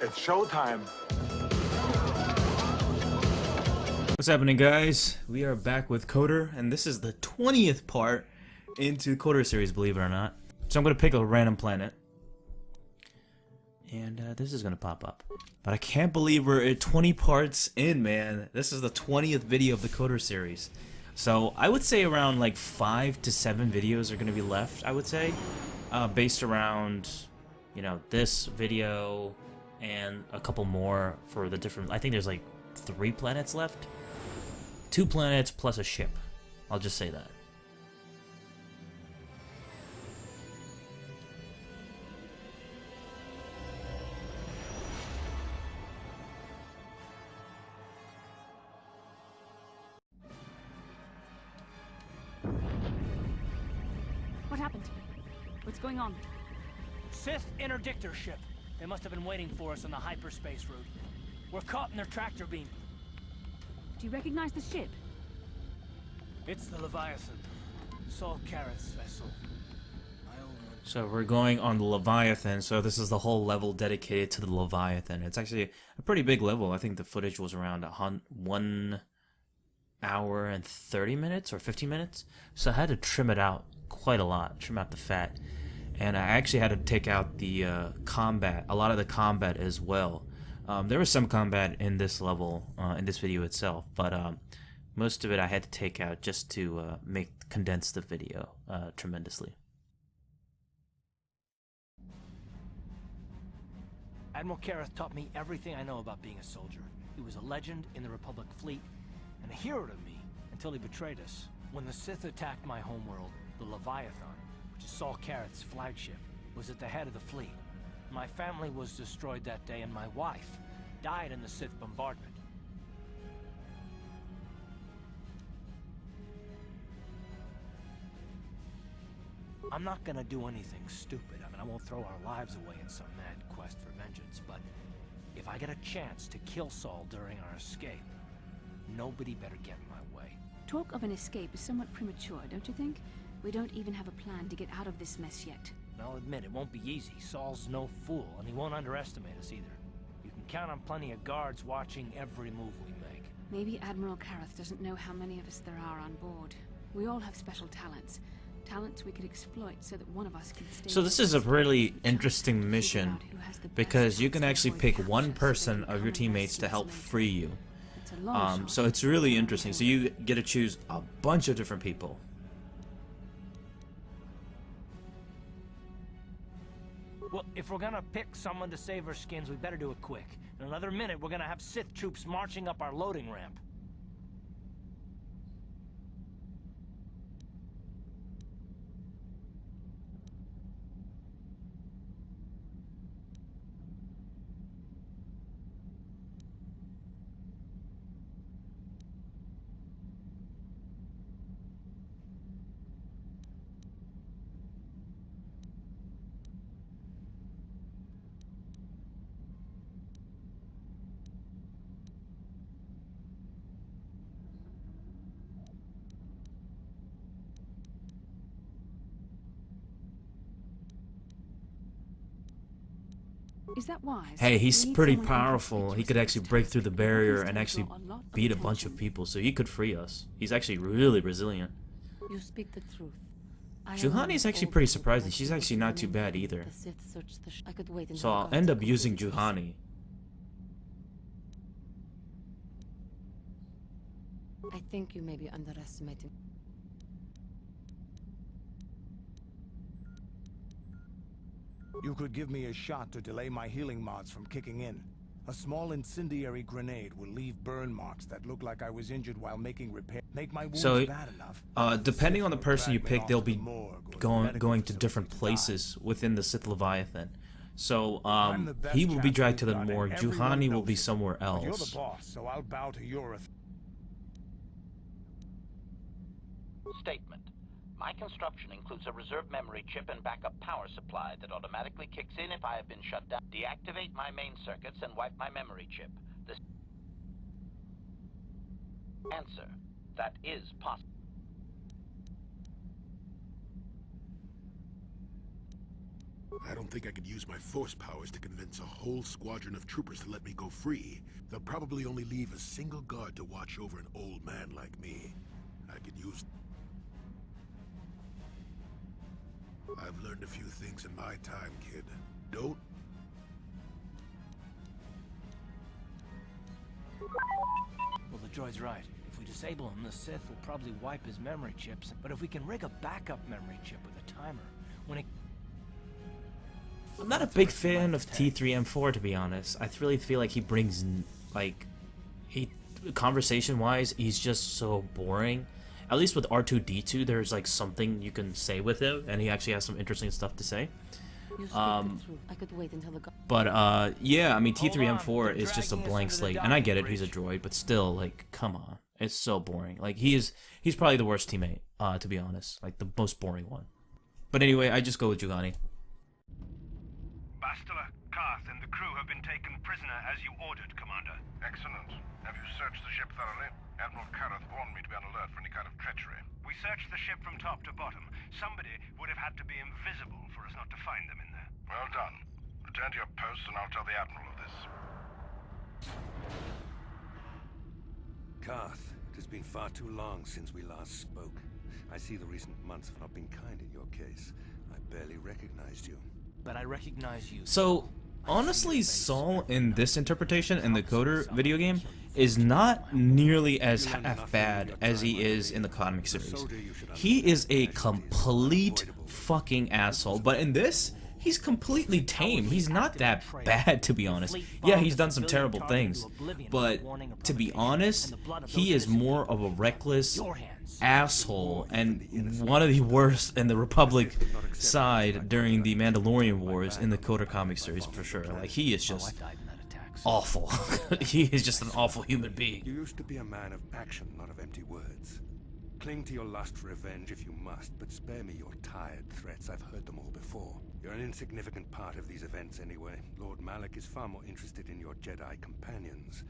It's showtime. What's happening, guys? We are back with KOTOR, and this is the 20th part into KOTOR series, believe it or not. So I'm going to pick a random planet, and this is going to pop up. But I can't believe we're at 20 parts in, man. This is the 20th video of the KOTOR series. So I would say around like 5 to 7 videos are going to be left, I would say. Based around, you know, this video and a couple more for the different... I think there's like 3 planets left. 2 planets plus a ship. I'll just say that. What happened? What's going on? Sith interdictor ship. They must have been waiting for us on the hyperspace route. We're caught in their tractor beam. Do you recognize the ship? It's the Leviathan. Saul Karrath's vessel. So we're going on the Leviathan, so this is the whole level dedicated to the Leviathan. It's actually a pretty big level. I think the footage was around 1 hour and 30 minutes or 15 minutes. So I had to trim it out quite a lot, trim out the fat. And I actually had to take out the combat, a lot of the combat as well. There was some combat in this level, in this video itself, but most of it I had to take out just to condense the video tremendously. Admiral Karrath taught me everything I know about being a soldier. He was a legend in the Republic fleet, and a hero to me until he betrayed us. When the Sith attacked my homeworld, the Leviathan, which is Saul Karrath's flagship, was at the head of the fleet. My family was destroyed that day, and my wife died in the Sith bombardment. I'm not gonna do anything stupid. I mean, I won't throw our lives away in some mad quest for vengeance, but if I get a chance to kill Saul during our escape, nobody better get in my way. Talk of an escape is somewhat premature, don't you think? We don't even have a plan to get out of this mess yet. I'll admit, it won't be easy. Saul's no fool, and he won't underestimate us either. You can count on plenty of guards watching every move we make. Maybe Admiral Karrath doesn't know how many of us there are on board. We all have special talents. Talents we could exploit so that one of us can stay. So this is a really interesting mission because you can actually pick one person of your teammates to help free you. So it's really interesting. So you get to choose a bunch of different people. Well, if we're gonna pick someone to save our skins, we better do it quick. In another minute, we're gonna have Sith troops marching up our loading ramp. Is that wise? Hey, he's We need pretty someone who can powerful. He could actually break through the barrier and actually beat a bunch of people, so he could free us. He's actually really resilient. You speak the truth. Juhani is actually pretty surprising. She's actually not too bad either. So I'll end up using Juhani. I think you may be underestimating. You could give me a shot to delay my healing mods from kicking in. A small incendiary grenade will leave burn marks that look like I was injured while making repair. Make my wounds bad enough. Depending on the person you pick, they'll be going to different places within the Sith Leviathan. So he will be dragged to the morgue. Juhani will be somewhere else. You're the boss, so I'll bow to your Statement. My construction includes a reserve memory chip and backup power supply that automatically kicks in if I have been shut down. Deactivate my main circuits and wipe my memory chip. This answer. That is possible. I don't think I could use my force powers to convince a whole squadron of troopers to let me go free. They'll probably only leave a single guard to watch over an old man like me. I could use... I've learned a few things in my time, kid. Don't... Well, the droid's right. If we disable him, the Sith will probably wipe his memory chips. But if we can rig a backup memory chip with a timer, when it... I'm not a big fan of T3M4, to be honest. I really feel like he brings, like, conversation-wise, he's just so boring. At least with R2-D2, there's like something you can say with him, and he actually has some interesting stuff to say. You speak the truth. I could wait until the But yeah, I mean T3M4 is just a blank slate, and I get it, he's a droid, but still, like, come on, it's so boring. Like, he's probably the worst teammate, to be honest, like the most boring one. But anyway, I just go with Jugani. Bastila, Karth, and the crew have been taken prisoner as you ordered, Commander. Excellent. Have you searched the ship thoroughly? Admiral Karth warned me to be on alert for any kind of treachery. We searched the ship from top to bottom. Somebody would have had to be invisible for us not to find them in there. Well done. Return to your posts and I'll tell the Admiral of this. Karth, it has been far too long since we last spoke. I see the recent months have not been kind in your case. I barely recognized you. But I recognize you. So, honestly, Saul in this interpretation in the KOTOR video game is not nearly as half bad as he is in the comic series. He is a complete fucking asshole, but in this, he's completely tame. He's not that bad, to be honest. Yeah, he's done some terrible things, but to be honest, he is more of a reckless asshole and one of the worst in the Republic side during the Mandalorian Wars in the KOTOR comic series, for sure. Like, he is just awful. He is just an awful human being. You used to be a man of action, not of empty words. Cling to your lust for revenge if you must, but spare me your tired threats. I've heard them all before. You're an insignificant part of these events anyway. Lord Malak is far more interested in your Jedi companions.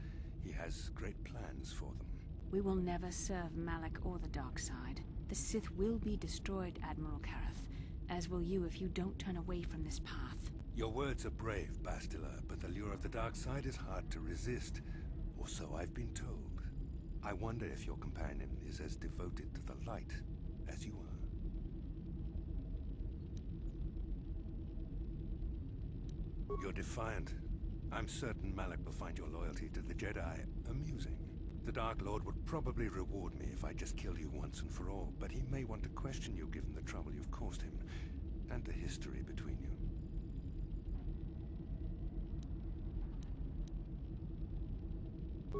He has great plans for them. We will never serve Malak or the dark side. The Sith will be destroyed, Admiral Karth, as will you if you don't turn away from this path. Your words are brave, Bastila, but the lure of the dark side is hard to resist, or so I've been told. I wonder if your companion is as devoted to the light as you are. You're defiant. I'm certain Malak will find your loyalty to the Jedi amusing. The Dark Lord would probably reward me if I just killed you once and for all, but he may want to question you given the trouble you've caused him, and the history between you.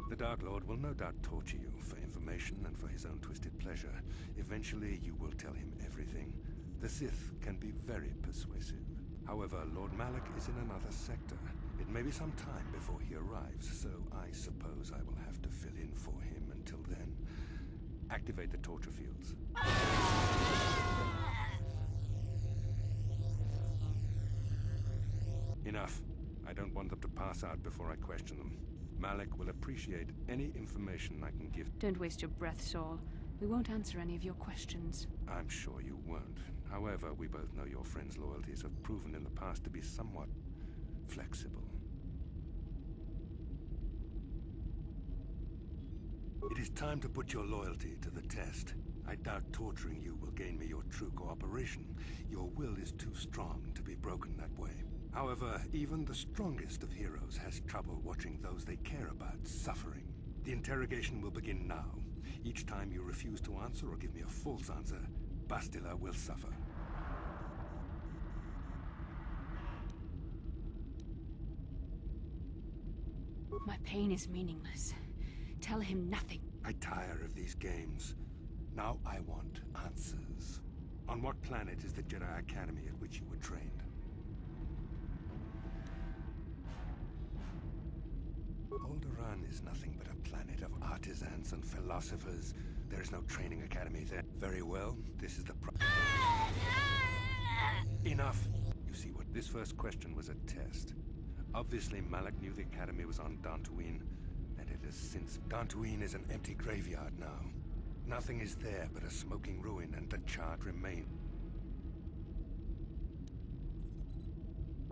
The Dark Lord will no doubt torture you for information and for his own twisted pleasure. Eventually, you will tell him everything. The Sith can be very persuasive. However, Lord Malak is in another sector. It may be some time before he arrives, so I suppose I will have to fill in for him until then. Activate the torture fields. Enough. I don't want them to pass out before I question them. Malak will appreciate any information I can give. Don't waste your breath, Saul. We won't answer any of your questions. I'm sure you won't. However, we both know your friend's loyalties have proven in the past to be somewhat flexible. It is time to put your loyalty to the test. I doubt torturing you will gain me your true cooperation. Your will is too strong to be broken that way. However, even the strongest of heroes has trouble watching those they care about suffering. The interrogation will begin now. Each time you refuse to answer or give me a false answer, Bastila will suffer. My pain is meaningless. Tell him nothing. I tire of these games. Now I want answers. On what planet is the Jedi Academy at which you were trained? Alderaan is nothing but a planet of artisans and philosophers. There is no training academy there. Very well, this is the Enough! You see what? This first question was a test. Obviously, Malak knew the academy was on Dantooine, and it has since... Dantooine is an empty graveyard now. Nothing is there but a smoking ruin and the charred remains.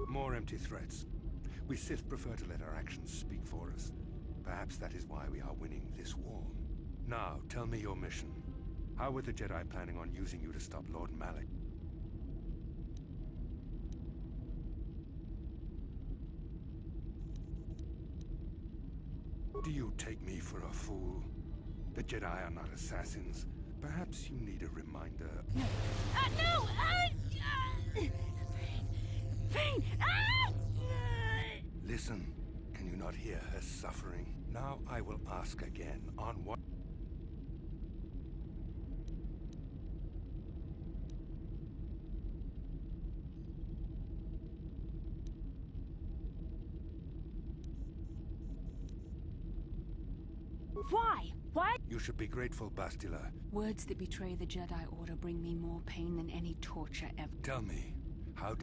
More empty threats. We Sith prefer to let our actions speak for us. Perhaps that is why we are winning this war. Now, tell me your mission. How were the Jedi planning on using you to stop Lord Malak? Do you take me for a fool? The Jedi are not assassins. Perhaps you need a reminder. No! Pain! Listen, can you not hear her suffering? Now I will ask again, on what... Why? Why? You should be grateful, Bastila. Words that betray the Jedi Order bring me more pain than any torture ever. Tell me, how...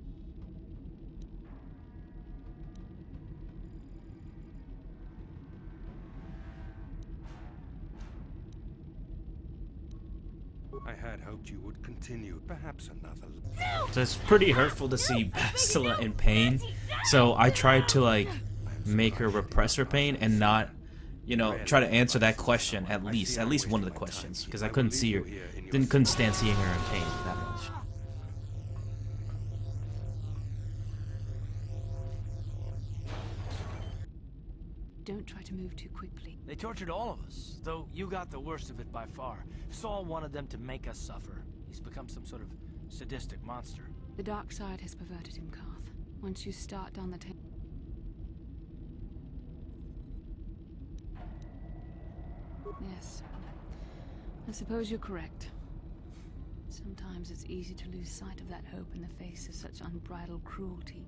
I had hoped you would continue, perhaps another... So it's pretty hurtful to see Bastila in pain. So I tried to, like, make her repress her pain and not, you know, try to answer that question at least one of the questions, because I couldn't see her, couldn't stand seeing her in pain that much. Don't try to move too quickly. They tortured all of us, though you got the worst of it by far. Saul wanted them to make us suffer. He's become some sort of sadistic monster. The dark side has perverted him, Karth. Once you start down the Yes. I suppose you're correct. Sometimes it's easy to lose sight of that hope in the face of such unbridled cruelty.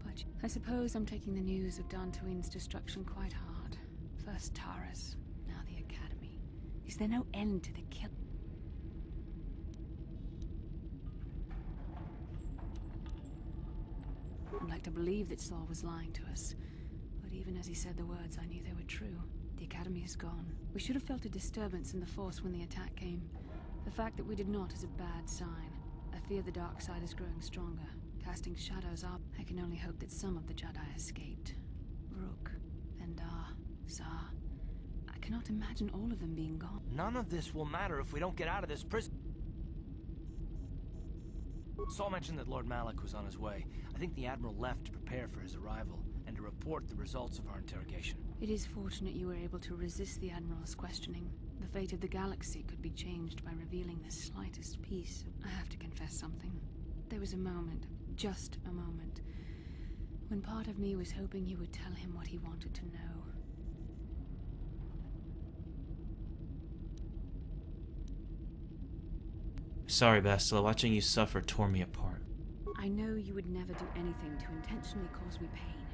But I suppose I'm taking the news of Dantooine's destruction quite hard. First Taras, now the Academy. Is there no end to the kill? I'd like to believe that Saul was lying to us. But even as he said the words, I knew they were true. The Academy is gone. We should have felt a disturbance in the Force when the attack came. The fact that we did not is a bad sign. I fear the dark side is growing stronger, casting shadows up. I can only hope that some of the Jedi escaped. Rook, Vendar, Zar. I cannot imagine all of them being gone. None of this will matter if we don't get out of this prison. Saul mentioned that Lord Malak was on his way. I think the Admiral left to prepare for his arrival and to report the results of our interrogation. It is fortunate you were able to resist the Admiral's questioning. The fate of the galaxy could be changed by revealing the slightest piece. I have to confess something. There was a moment, just a moment, when part of me was hoping you would tell him what he wanted to know. Sorry, Bastila, watching you suffer tore me apart. I know you would never do anything to intentionally cause me pain,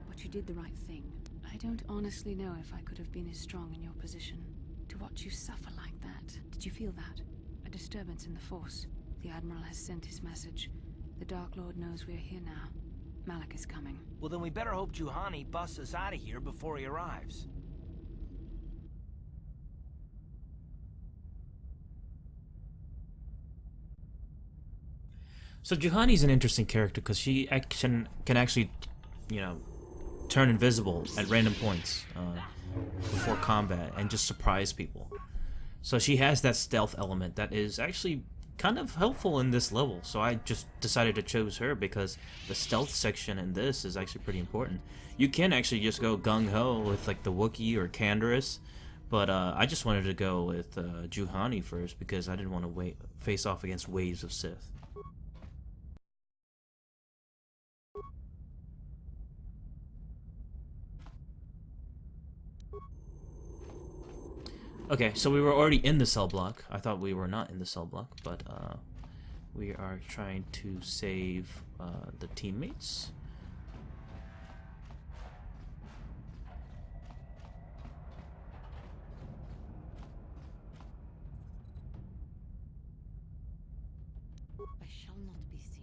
but you did the right thing. I don't honestly know if I could have been as strong in your position. To watch you suffer like that. Did you feel that? A disturbance in the Force. The Admiral has sent his message. The Dark Lord knows we're here now. Malak is coming. Well, then we better hope Juhani busts us out of here before he arrives. So Juhani's an interesting character because she can actually, you know, turn invisible at random points before combat and just surprise people. So she has that stealth element that is actually kind of helpful in this level. So I just decided to choose her because the stealth section in this is actually pretty important. You can actually just go gung-ho with like the Wookiee or Canderous, but I just wanted to go with Juhani first because I didn't want to face off against waves of Sith. Okay, so we were already in the cell block. I thought we were not in the cell block, but we are trying to save the teammates. I shall not be seen.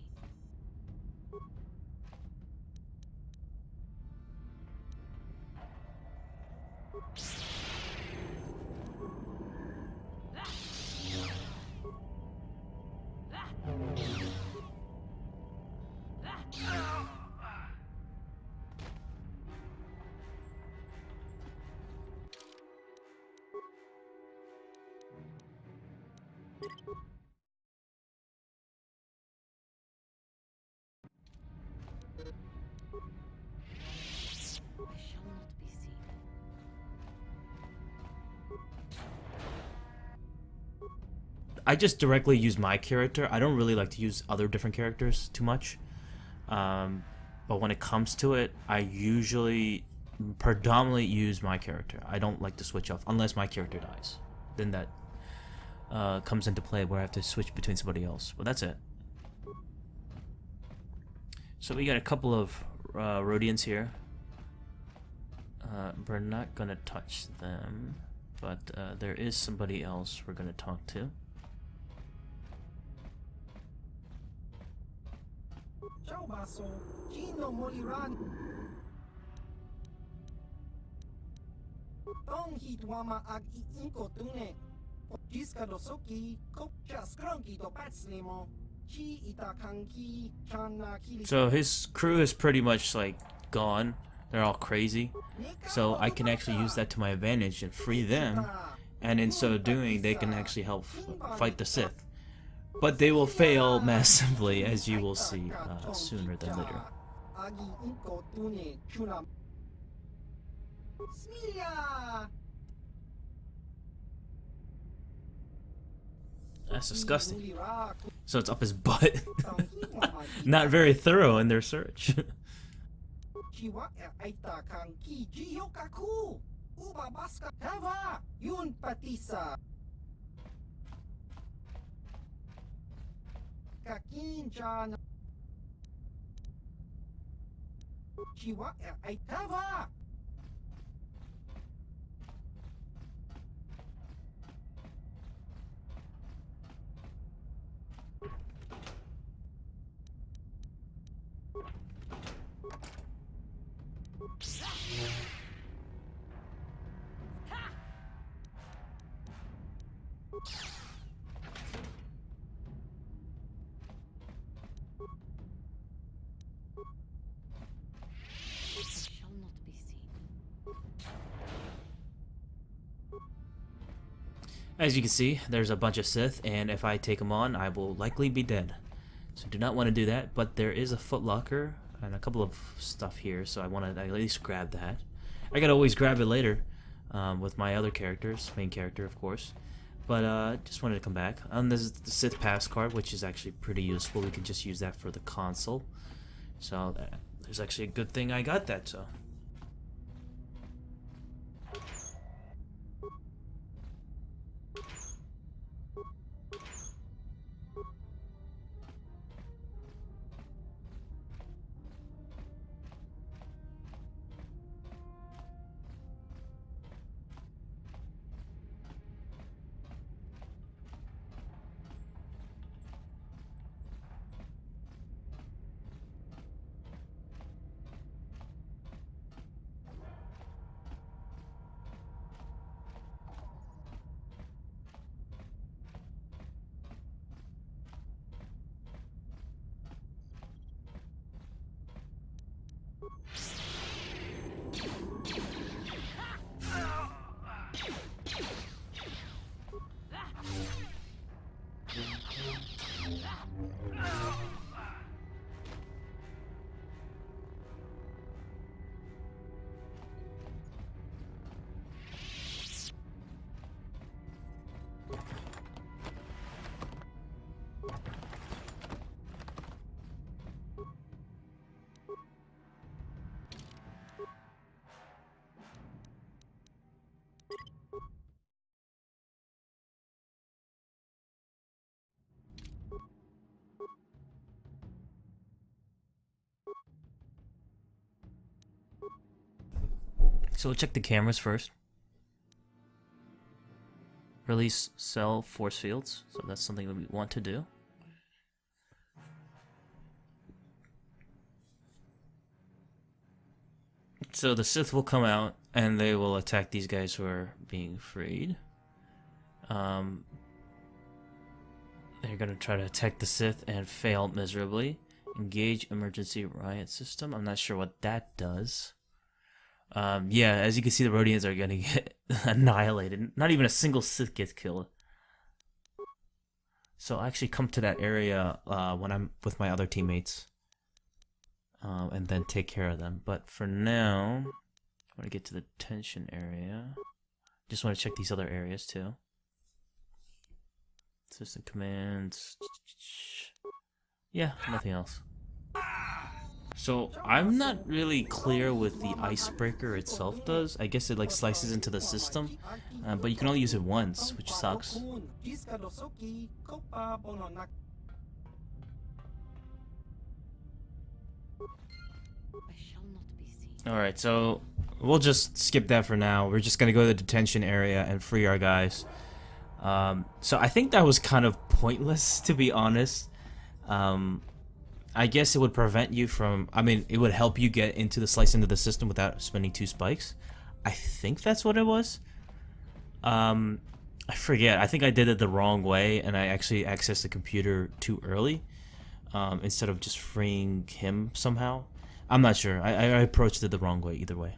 I just directly use my character. I don't really like to use other different characters too much. But when it comes to it, I usually predominantly use my character. I don't like to switch off unless my character dies. Then that comes into play where I have to switch between somebody else. But that's it. So we got a couple of Rhodians here. We're not gonna touch them, but there is somebody else we're gonna talk to. So his crew is pretty much like gone. They're all crazy. So I can actually use that to my advantage and free them. And in so doing, they can actually help fight the Sith. But they will fail massively, as you will see sooner than later. That's disgusting. So it's up his butt. Not very thorough in their search. As you can see, there's a bunch of Sith, and if I take them on, I will likely be dead. So do not want to do that, but there is a footlocker and a couple of stuff here, so I want to at least grab that. I could always grab it later with my other characters, main character of course. But just wanted to come back. This is the Sith Pass card, which is actually pretty useful. We can just use that for the console. So there's actually a good thing I got that, so. So we'll check the cameras first. Release cell force fields. So that's something that we want to do. So the Sith will come out and they will attack these guys who are being freed. They're gonna try to attack the Sith and fail miserably. Engage emergency riot system. I'm not sure what that does. Yeah, as you can see, the Rhodians are gonna get annihilated. Not even a single Sith gets killed. So I'll actually come to that area when I'm with my other teammates. And then take care of them. But for now, I want to get to the detention area. Just want to check these other areas too. System commands. Yeah, nothing else. So I'm not really clear what the icebreaker itself does. I guess it like slices into the system, but you can only use it once, which sucks. Alright, so we'll just skip that for now. We're just gonna go to the detention area and free our guys. So I think that was kind of pointless, to be honest. I guess it would prevent you from, I mean, it would help you get into the slice into the system without spending 2 spikes. I think that's what it was. I forget. I think I did it the wrong way, and I actually accessed the computer too early, instead of just freeing him somehow. I'm not sure. I approached it the wrong way either way.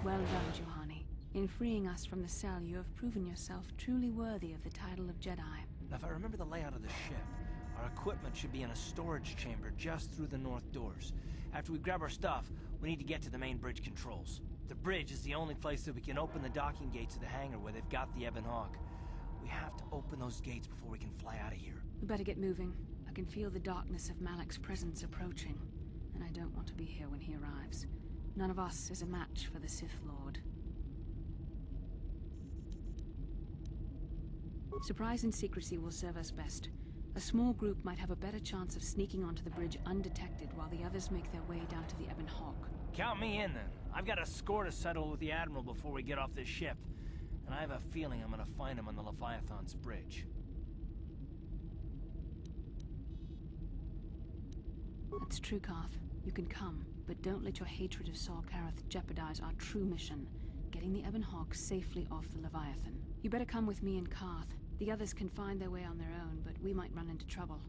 Well done, Juhani. In freeing us from the cell, you have proven yourself truly worthy of the title of Jedi. Now, if I remember the layout of the ship, our equipment should be in a storage chamber just through the north doors. After we grab our stuff, we need to get to the main bridge controls. The bridge is the only place that we can open the docking gates of the hangar where they've got the Ebon Hawk. We have to open those gates before we can fly out of here. We better get moving. I can feel the darkness of Malak's presence approaching, and I don't want to be here when he arrives. None of us is a match for the Sith Lord. Surprise and secrecy will serve us best. A small group might have a better chance of sneaking onto the bridge undetected while the others make their way down to the Ebon Hawk. Count me in, then. I've got a score to settle with the Admiral before we get off this ship. And I have a feeling I'm gonna find him on the Leviathan's bridge. That's true, Karth. You can come, but don't let your hatred of Saul Karath jeopardize our true mission, getting the Ebon Hawk safely off the Leviathan. You better come with me and Karth. The others can find their way on their own, but we might run into trouble.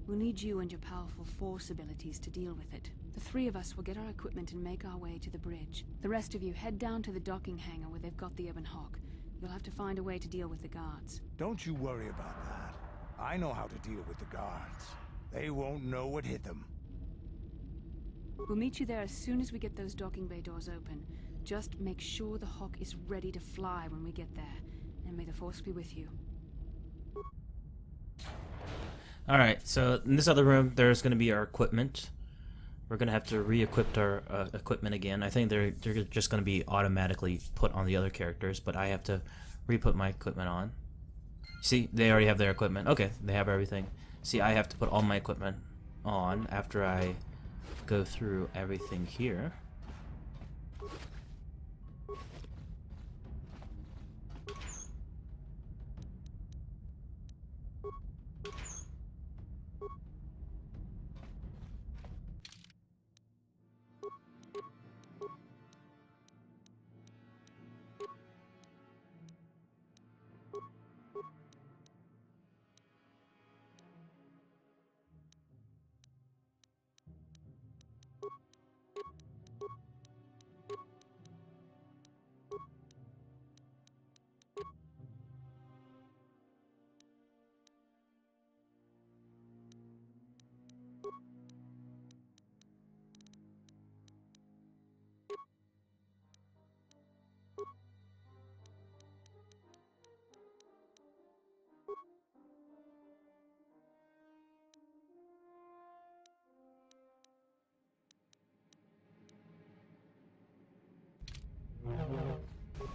We'll need you and your powerful Force abilities to deal with it. The 3 of us will get our equipment and make our way to the bridge. The rest of you head down to the docking hangar where they've got the Ebon Hawk. You'll have to find a way to deal with the guards. Don't you worry about that. I know how to deal with the guards. They won't know what hit them. We'll meet you there as soon as we get those docking bay doors open. Just make sure the Hawk is ready to fly when we get there. And may the Force be with you. Alright, so in this other room, there's going to be our equipment. We're going to have to re-equip our equipment again. I think they're just going to be automatically put on the other characters, but I have to re-put my equipment on. See, they already have their equipment. Okay, they have everything. See, I have to put all my equipment on after I go through everything here.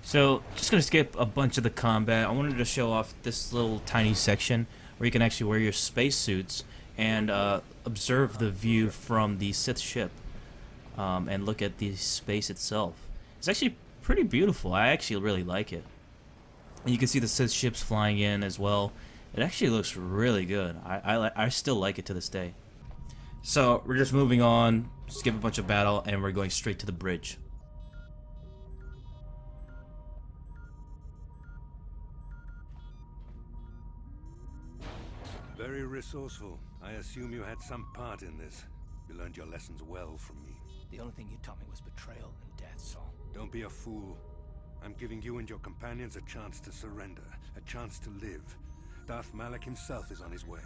So, just gonna skip a bunch of the combat. I wanted to show off this little tiny section where you can actually wear your spacesuits and observe the view from the Sith ship and look at the space itself. It's actually pretty beautiful. I actually really like it. And you can see the Sith ships flying in as well. It actually looks really good. I still like it to this day. So, we're just moving on, skip a bunch of battle, and we're going straight to the bridge. Very resourceful. I assume you had some part in this. You learned your lessons well from me. The only thing you taught me was betrayal and death, Saul. Don't be a fool. I'm giving you and your companions a chance to surrender, a chance to live. Darth Malak himself is on his way.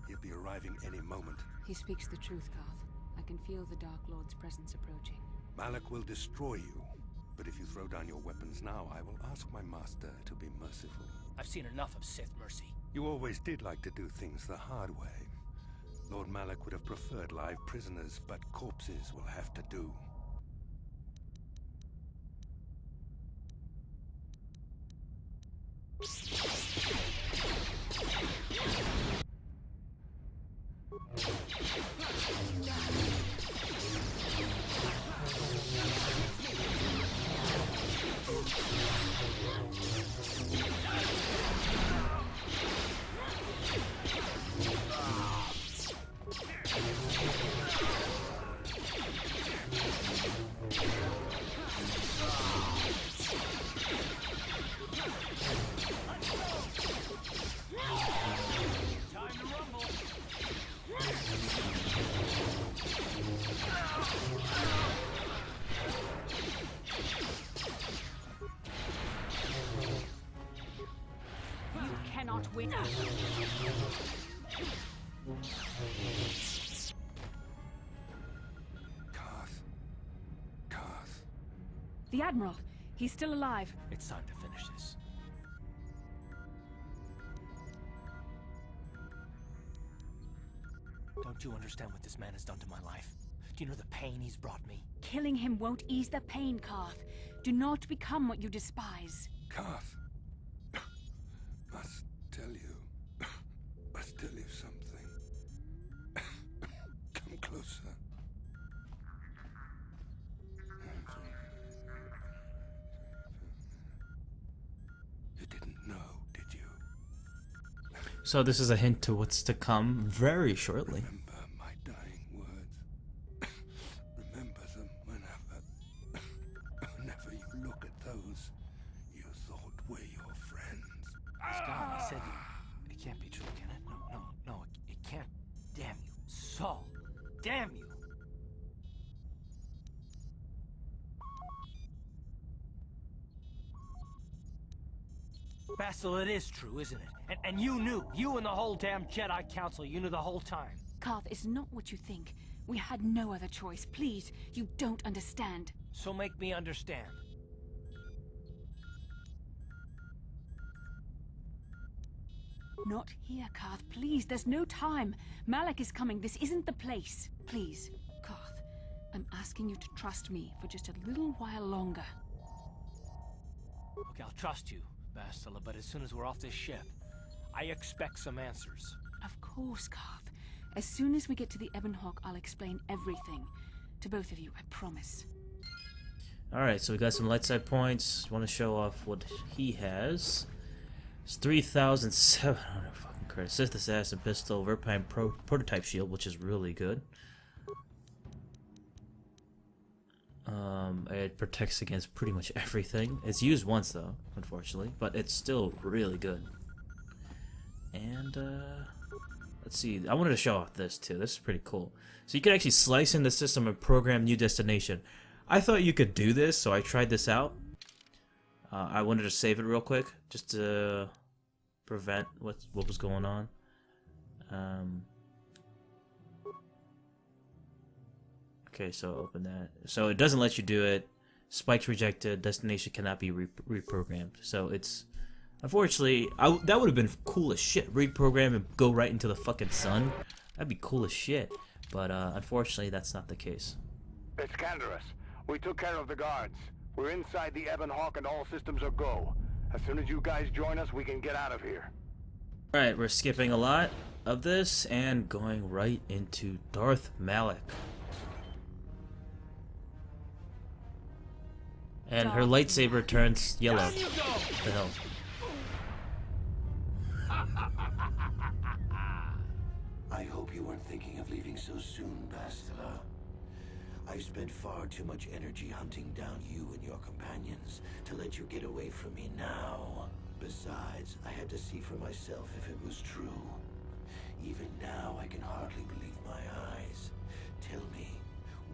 He'll be arriving any moment. He speaks the truth, Karth. I can feel the Dark Lord's presence approaching. Malak will destroy you. But if you throw down your weapons now, I will ask my master to be merciful. I've seen enough of Sith mercy. You always did like to do things the hard way. Lord Malak would have preferred live prisoners, but corpses will have to do. Win. Karth. The Admiral. He's still alive. It's time to finish this. Don't you understand what this man has done to my life? Do you know the pain he's brought me? Killing him won't ease the pain, Karth. Do not become what you despise. Karth. Must tell you something. Come closer. You didn't know, did you? So this is a hint to what's to come very shortly. Remember my dying words. Remember them whenever you look at those you thought were your friends. This guy, he said it can't be true, can it? No, it can't. Damn you. Saul, damn you. Basil, it is true, isn't it? And you knew. You and the whole damn Jedi Council, you knew the whole time. Karth, it's not what you think. We had no other choice. Please, you don't understand. So make me understand. Not here, Karth. Please, there's no time. Malak is coming. This isn't the place. Please, Karth, I'm asking you to trust me for just a little while longer. Okay, I'll trust you, Bastila, but as soon as we're off this ship, I expect some answers. Of course, Karth. As soon as we get to the Ebon Hawk, I'll explain everything. To both of you, I promise. Alright, so we got some light side points. Want to show off what he has. It's 3,700 fucking credits. Sith Assassin Pistol, Verpine Prototype Shield, which is really good. It protects against pretty much everything. It's used once though, unfortunately, but it's still really good. And let's see, I wanted to show off this too. This is pretty cool. So you can actually slice in the system and program new destination. I thought you could do this, so I tried this out. I wanted to save it real quick, just to prevent what was going on. Okay, so open that. So it doesn't let you do it. Spikes rejected. Destination cannot be reprogrammed. So it's, unfortunately, that would have been cool as shit. Reprogram and go right into the fucking sun. That'd be cool as shit. But unfortunately, that's not the case. It's Canderous. We took care of the guards. We're inside the Ebon Hawk and all systems are go. As soon as you guys join us, we can get out of here. Alright, we're skipping a lot of this and going right into Darth Malak. And her lightsaber turns yellow. What the hell? I hope you weren't thinking of leaving so soon, Bastila. I spent far too much energy hunting down you and your companions to let you get away from me now. Besides, I had to see for myself if it was true. Even now, I can hardly believe my eyes. Tell me,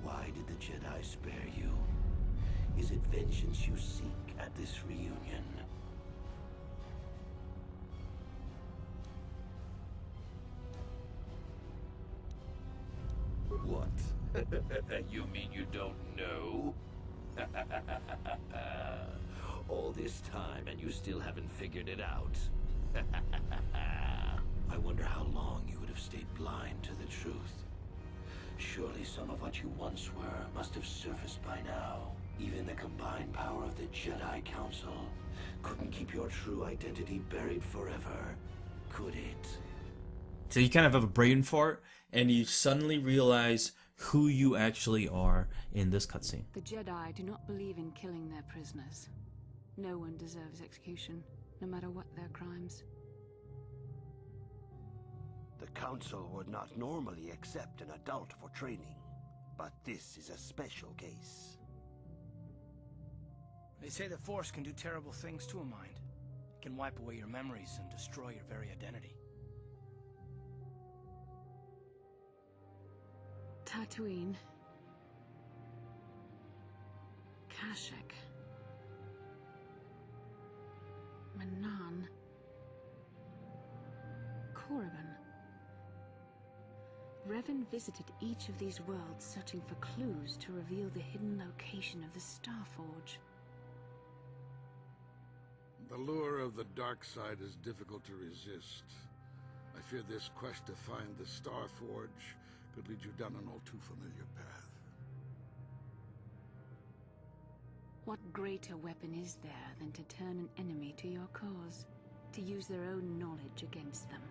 why did the Jedi spare you? Is it vengeance you seek? at this reunion. What? You mean you don't know? All this time and you still haven't figured it out. I wonder how long you would have stayed blind to the truth. Surely some of what you once were must have surfaced by now. Even the combined power of the Jedi Council couldn't keep your true identity buried forever, could it? So you kind of have a brain fart, and you suddenly realize who you actually are in this cutscene. The Jedi do not believe in killing their prisoners. No one deserves execution, no matter what their crimes. The Council would not normally accept an adult for training, but this is a special case. They say the Force can do terrible things to a mind. It can wipe away your memories and destroy your very identity. Tatooine. Kashyyyk. Manan. Korriban. Revan visited each of these worlds searching for clues to reveal the hidden location of the Starforge. The lure of the dark side is difficult to resist. I fear this quest to find the Starforge could lead you down an all too familiar path. What greater weapon is there than to turn an enemy to your cause, to use their own knowledge against them?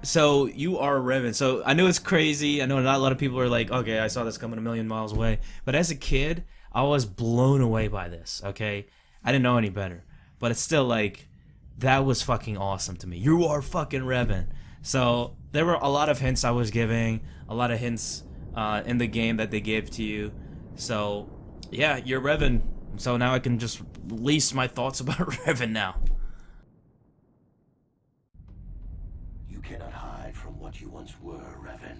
So you are Revan. So I know it's crazy. I know not a lot of people are like, okay, I saw this coming a million miles away. But as a kid, I was blown away by this, okay? I didn't know any better. But it's still like, that was fucking awesome to me. You are fucking Revan. So there were a lot of hints I was giving, a lot of hints in the game that they gave to you. So yeah, you're Revan. So now I can just release my thoughts about Revan now. You cannot hide from what you once were, Revan.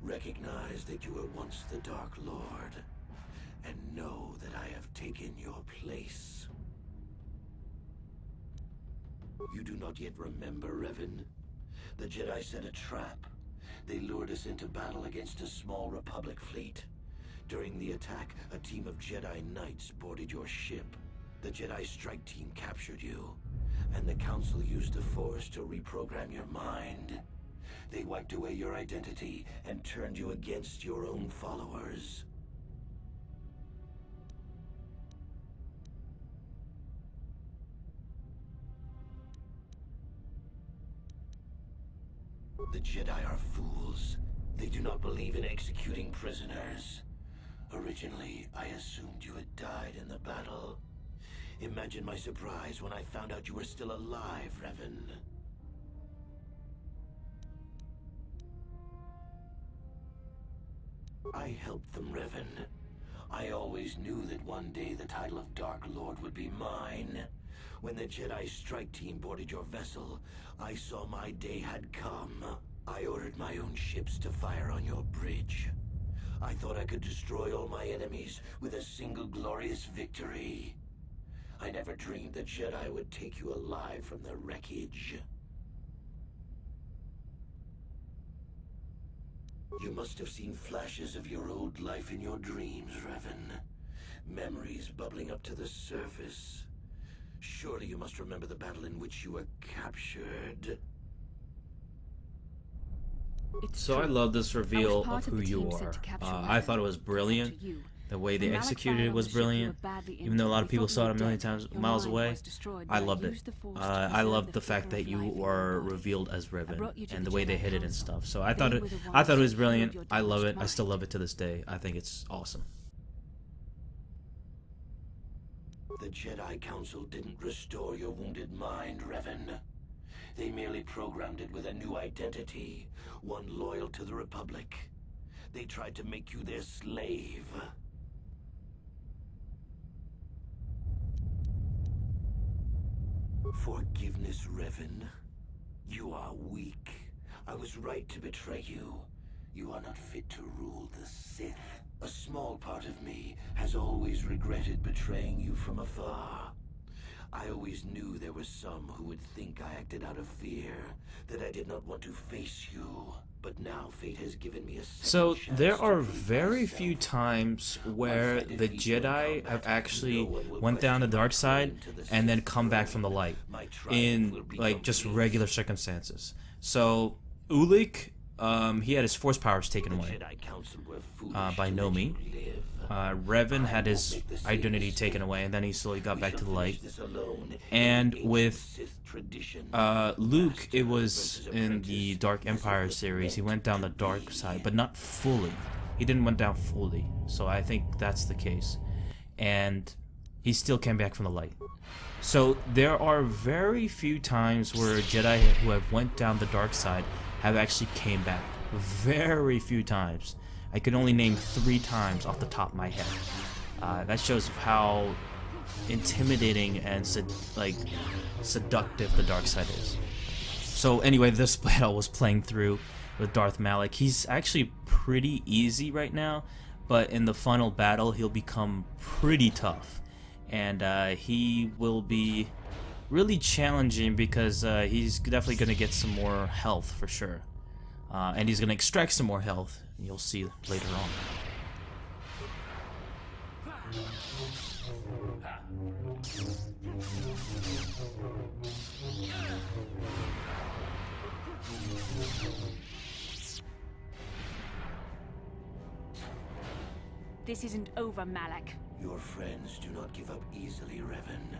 Recognize that you were once the Dark Lord, and know that I have taken your place. You do not yet remember, Revan? The Jedi set a trap. They lured us into battle against a small Republic fleet. During the attack, a team of Jedi Knights boarded your ship. The Jedi strike team captured you, and the Council used the Force to reprogram your mind. They wiped away your identity and turned you against your own followers. The Jedi are fools. They do not believe in executing prisoners. Originally, I assumed you had died in the battle. Imagine my surprise when I found out you were still alive, Revan. I helped them, Revan. I always knew that one day the title of Dark Lord would be mine. When the Jedi strike team boarded your vessel, I saw my day had come. I ordered my own ships to fire on your bridge. I thought I could destroy all my enemies with a single glorious victory. I never dreamed the Jedi would take you alive from the wreckage. You must have seen flashes of your old life in your dreams, Revan. Memories bubbling up to the surface. Surely you must remember the battle in which you were captured. So I love this reveal of who you are. I thought it was brilliant. The way they When Malak executed fired it on was the ship, you were brilliant. badly Even though a lot injured. of We people thought saw you it a were million dead. times Your miles mind away, was destroyed, I but loved it. used the Force to I preserve loved the flicker fact that of you life in your were body. revealed as I Revan brought you to and the the way they Jedi hit it and Council. stuff. So They were the I ones thought it who was healed brilliant. your I love it. damaged I still mind. love it to this day. I think it's awesome. The Jedi Council didn't restore your wounded mind, Revan. They merely programmed it with a new identity, one loyal to the Republic. They tried to make you their slave. Forgiveness, Revan. You are weak. I was right to betray you. You are not fit to rule the Sith. A small part of me has always regretted betraying you from afar. I always knew there were some who would think I acted out of fear, that I did not want to face you. But now fate has given me a second So chance there to are prove very myself. few times where If I the defeat you in Jedi combat, have actually no one will went down the question my dark side claim to the and then Sith come back throne. from the light My triumph will in be like just complete. regular circumstances. So Ulik, he had his force powers taken The away Jedi Council were foolish by to let Nomi. you live. Revan had his identity taken away, and then he slowly got We back shall to the finish light. this alone in And the ancient with Sith tradition. Luke, it Master was versus in the apprentice, Dark as Empire it was series. He meant went down the to dark be. side, but not fully. He didn't went down fully. So I think that's the case. And he still came back from the light. So there are very few times where Jedi who have went down the dark side have actually came back. Very few times. I could only name 3 times off the top of my head. That shows how intimidating and seductive the dark side is. So anyway, this battle was playing through with Darth Malak. He's actually pretty easy right now, but in the final battle he'll become pretty tough, and he will be really challenging because he's definitely going to get some more health for sure, and he's going to extract some more health. You'll see later on. This isn't over, Malak. Your friends do not give up easily, Revan.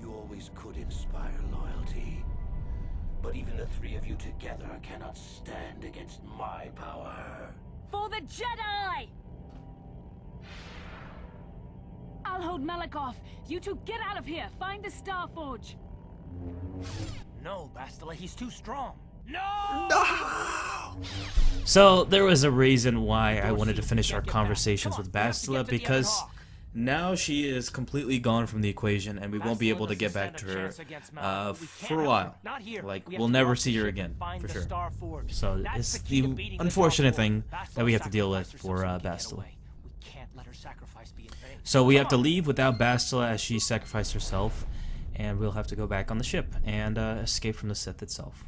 You always could inspire loyalty. But even the 3 of you together cannot stand against my power. For the Jedi! I'll hold Malak off. You two get out of here. Find the Star Forge. No, Bastila, he's too strong. No! So there was a reason why I wanted to finish our conversations with Bastila, because now she is completely gone from the equation and we won't be able to get back to her for a while. Like, we'll never see her again, for sure. So it's the unfortunate thing that we have to deal with for Bastila. So we have to leave without Bastila as she sacrificed herself, and we'll have to go back on the ship and escape from the Sith itself.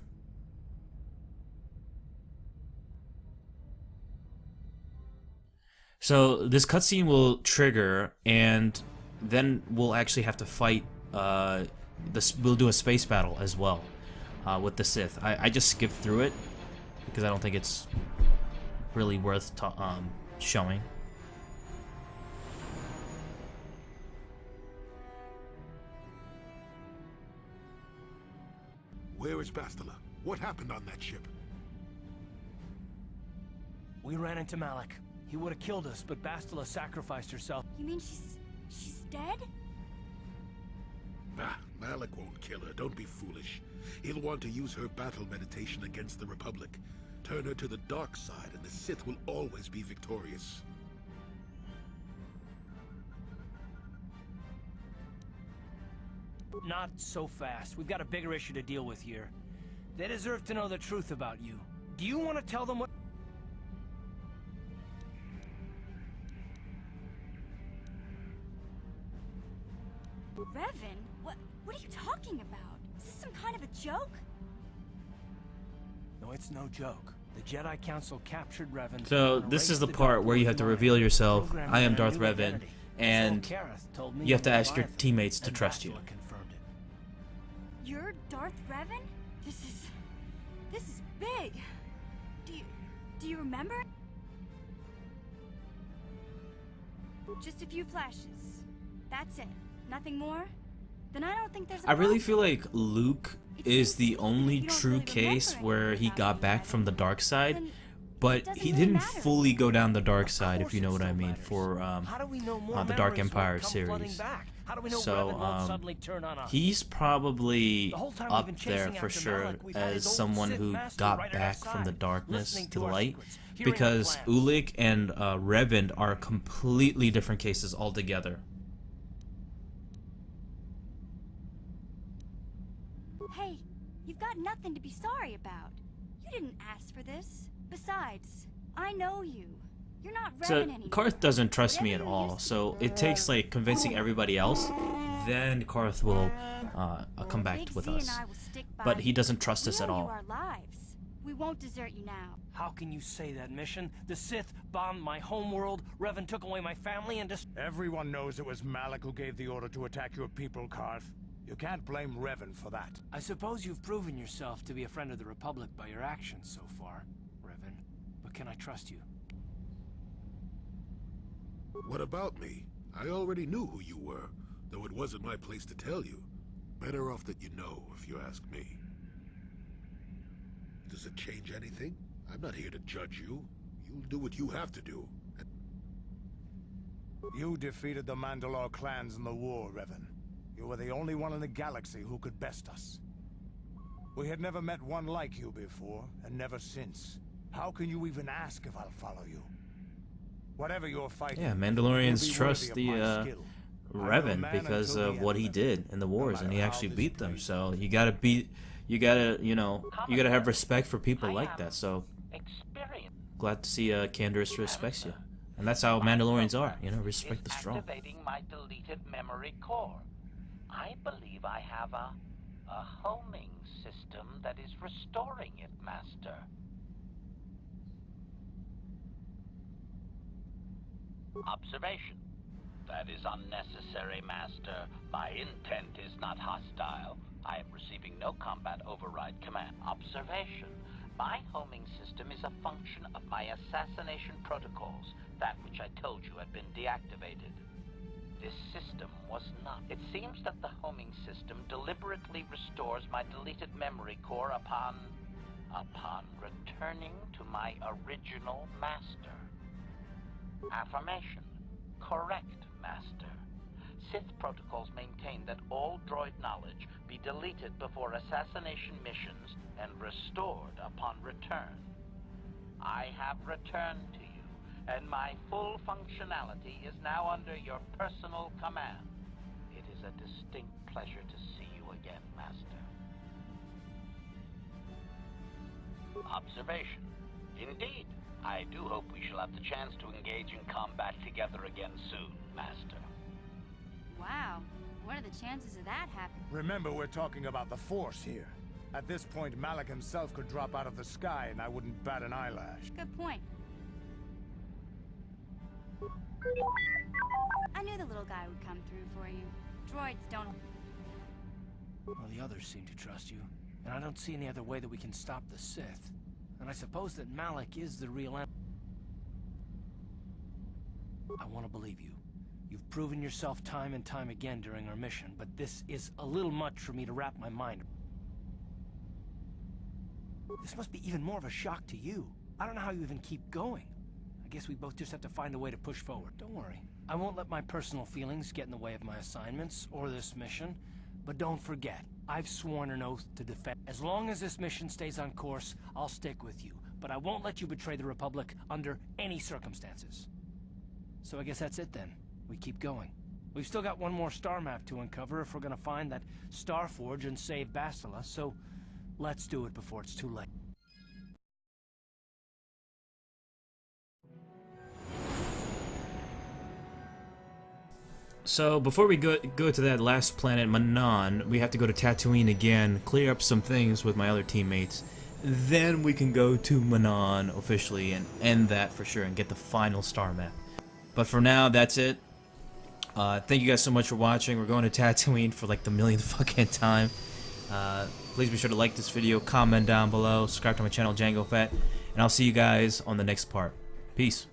So this cutscene will trigger, and then we'll actually have to fight. We'll do a space battle as well with the Sith. I just skipped through it because I don't think it's really worth showing. Where is Bastila? What happened on that ship? We ran into Malak. He would have killed us, but Bastila sacrificed herself. You mean she's dead? Bah, Malak won't kill her. Don't be foolish. He'll want to use her battle meditation against the Republic. Turn her to the dark side, and the Sith will always be victorious. Not so fast. We've got a bigger issue to deal with here. They deserve to know the truth about you. Do you want to tell them what... Revan? What are you talking about? Is this some kind of a joke? No, it's no joke. The Jedi Council captured Revan. So this is the part where you have to reveal yourself. I am Darth Revan, and you have to ask your teammates to trust you. You're Darth Revan? This is big. Do you remember? Just a few flashes. That's it. Nothing more? Then I don't think there's a I really problem. feel like Luke is the only true case where he got back from the dark side, but he didn't fully go down the dark side, if you know what I mean, for the Dark Empire series. So he's probably up there for sure as someone who got back from the darkness to the light, because Ulic and Revan are completely different cases altogether. Hey, you've got nothing to be sorry about. You didn't ask for this. Besides, I know you. You're not So Revan anymore. Karth doesn't trust me at Whatever you all, used to so be. it takes like convincing everybody else, then Karth will come back Big with Z and us. I will stick by But he you. doesn't trust We us at owe you all. our lives. We won't desert you now. How can you say that, Mission? The Sith bombed my homeworld, Revan took away my family, and just... Everyone knows it was Malak who gave the order to attack your people, Karth. You can't blame Revan for that. I suppose you've proven yourself to be a friend of the Republic by your actions so far, Revan. But can I trust you? What about me? I already knew who you were, though it wasn't my place to tell you. Better off that you know, if you ask me. Does it change anything? I'm not here to judge you. You'll do what you have to do. You defeated the Mandalore clans in the war, Revan. You were the only one in the galaxy who could best us. We had never met one like you before, and never since. How can you even ask if I'll follow you? Whatever you're fighting, Yeah, you'll Mandalorians be trust worthy of the my skill. Revan because of what he did in the wars, and he actually beat them. So you gotta beat, you gotta have respect for people like that. So glad to see Canderous respects you, and that's how Mandalorians are. You know, respect the strong. Activating my deleted memory core. I believe I have a homing system that is restoring it, Master. Observation. That is unnecessary, Master. My intent is not hostile. I am receiving no combat override command. Observation. My homing system is a function of my assassination protocols, that which I told you had been deactivated. This system was not. It seems that the homing system deliberately restores my deleted memory core upon returning to my original master. Affirmation. Correct, Master. Sith protocols maintain that all droid knowledge be deleted before assassination missions and restored upon return. I have returned to you, and my full functionality is now under your personal command. It is a distinct pleasure to see you again, Master. Observation. Indeed. I do hope we shall have the chance to engage in combat together again soon, Master. Wow. What are the chances of that happening? Remember, we're talking about the Force here. At this point, Malak himself could drop out of the sky and I wouldn't bat an eyelash. Good point. I knew the little guy would come through for you. Droids don't... Well, the others seem to trust you, and I don't see any other way that we can stop the Sith. And I suppose that Malak is the real I want to believe you. You've proven yourself time and time again during our mission, but this is a little much for me to wrap my mind. This must be even more of a shock to you. I don't know how you even keep going. I guess we both just have to find a way to push forward. Don't worry. I won't let my personal feelings get in the way of my assignments or this mission. But don't forget, I've sworn an oath to defend. As long as this mission stays on course, I'll stick with you. But I won't let you betray the Republic under any circumstances. So I guess that's it then. We keep going. We've still got one more star map to uncover if we're gonna find that Star Forge and save Bastila, so let's do it before it's too late. So before we go to that last planet, Manon, we have to go to Tatooine again, clear up some things with my other teammates. Then we can go to Manon officially and end that for sure and get the final star map. But for now, that's it. Thank you guys so much for watching. We're going to Tatooine for like the millionth fucking time. Please be sure to like this video, comment down below, subscribe to my channel, Django Fett, and I'll see you guys on the next part. Peace.